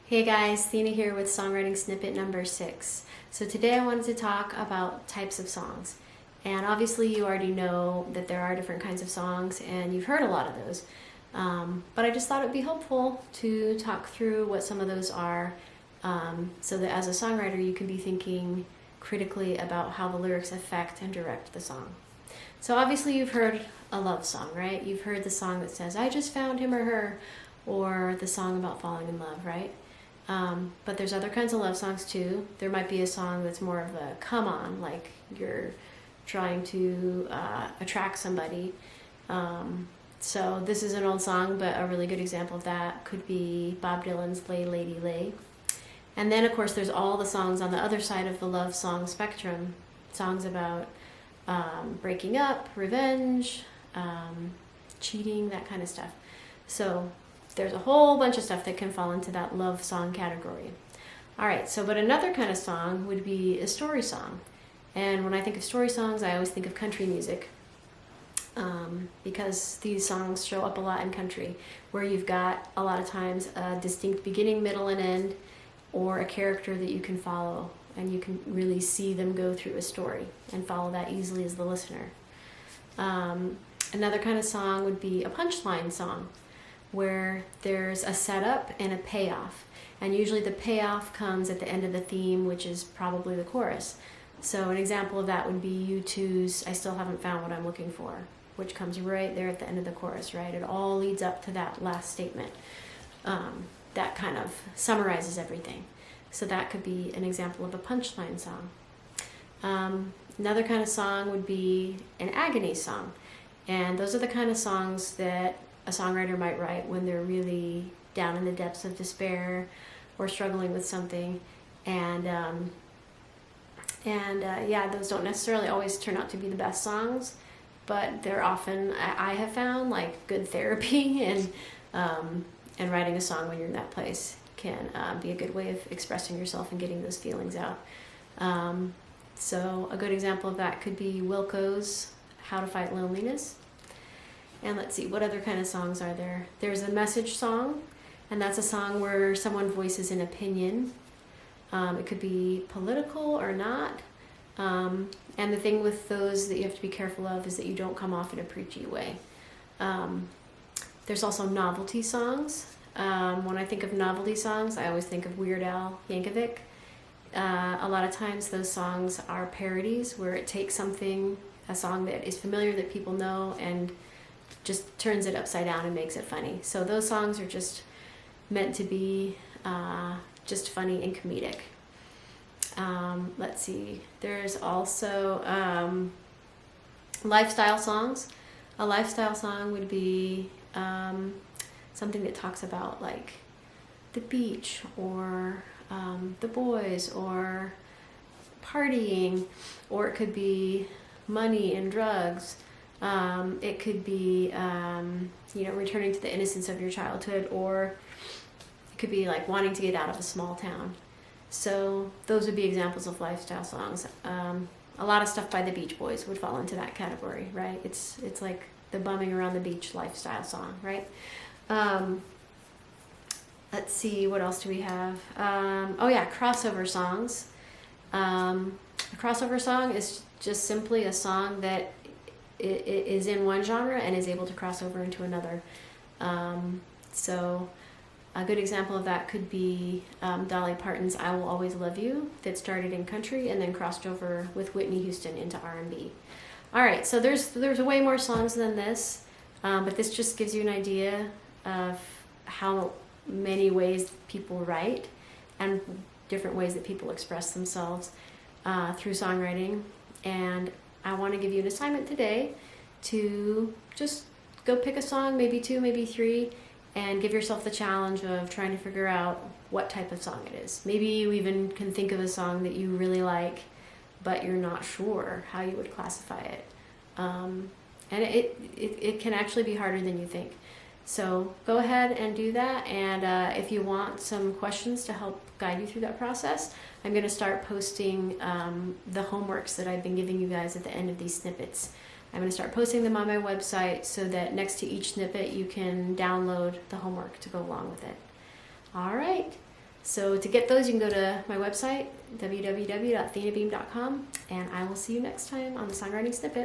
Hey guys, Thena here with Songwriting Snippet number 6. So today I wanted to talk about types of songs. And obviously you already know that there are different kinds of songs and you've heard a lot of those. But I just thought it would be helpful to talk through what some of those are so that as a songwriter you can be thinking critically about how the lyrics affect and direct the song. So obviously you've heard a love song, right? You've heard the song that says, I just found him or her, or the song about falling in love, right? But there's other kinds of love songs too. There might be a song that's more of a come on, like you're trying to attract somebody. So this is an old song, but a really good example of that could be Bob Dylan's Lay Lady Lay. And then of course there's all the songs on the other side of the love song spectrum, songs about breaking up, revenge, cheating, that kind of stuff. So there's a whole bunch of stuff that can fall into that love song category. All right, so but another kind of song would be a story song. And when I think of story songs, I always think of country music because these songs show up a lot in country, where you've got a lot of times a distinct beginning, middle, and end, or a character that you can follow, and you can really see them go through a story and follow that easily as the listener. Another kind of song would be a punchline song, where there's a setup and a payoff. And usually the payoff comes at the end of the theme, which is probably the chorus. So an example of that would be U2's I Still Haven't Found What I'm Looking For, which comes right there at the end of the chorus, right? It all leads up to that last statement. That kind of summarizes everything. So that could be an example of a punchline song. Another kind of song would be an agony song. And those are the kind of songs that a songwriter might write when they're really down in the depths of despair or struggling with something. And yeah, those don't necessarily always turn out to be the best songs, but they're often, I have found, like good therapy, and writing a song when you're in that place can be a good way of expressing yourself and getting those feelings out. So a good example of that could be Wilco's How to Fight Loneliness. And let's see, what other kind of songs are there? There's a message song, and that's a song where someone voices an opinion. It could be political or not. And the thing with those that you have to be careful of is that you don't come off in a preachy way. There's also novelty songs. When I think of novelty songs, I always think of Weird Al Yankovic. A lot of times those songs are parodies where it takes something, a song that is familiar that people know, and just turns it upside down and makes it funny. So those songs are just meant to be just funny and comedic. Let's see, there's also lifestyle songs. A lifestyle song would be something that talks about like the beach, or the boys, or partying, or it could be money and drugs. It could be, returning to the innocence of your childhood, or it could be like wanting to get out of a small town. So those would be examples of lifestyle songs. A lot of stuff by the Beach Boys would fall into that category, right? It's like the bumming around the beach lifestyle song, right? Let's see, what else do we have? Oh yeah, crossover songs. A crossover song is just simply a song that it is in one genre and is able to cross over into another. So a good example of that could be Dolly Parton's I Will Always Love You, that started in country and then crossed over with Whitney Houston into R&B. All right, so there's way more songs than this, but this just gives you an idea of how many ways people write and different ways that people express themselves through songwriting. And I want to give you an assignment today to just go pick a song, maybe 2, maybe 3, and give yourself the challenge of trying to figure out what type of song it is. Maybe you even can think of a song that you really like, but you're not sure how you would classify it. And it can actually be harder than you think. So go ahead and do that, and if you want some questions to help guide you through that process, I'm going to start posting the homeworks that I've been giving you guys at the end of these snippets. I'm going to start posting them on my website so that next to each snippet you can download the homework to go along with it. All right, So to get those, you can go to my website, www.thenabeam.com, and I will see you next time on the Songwriting Snippet.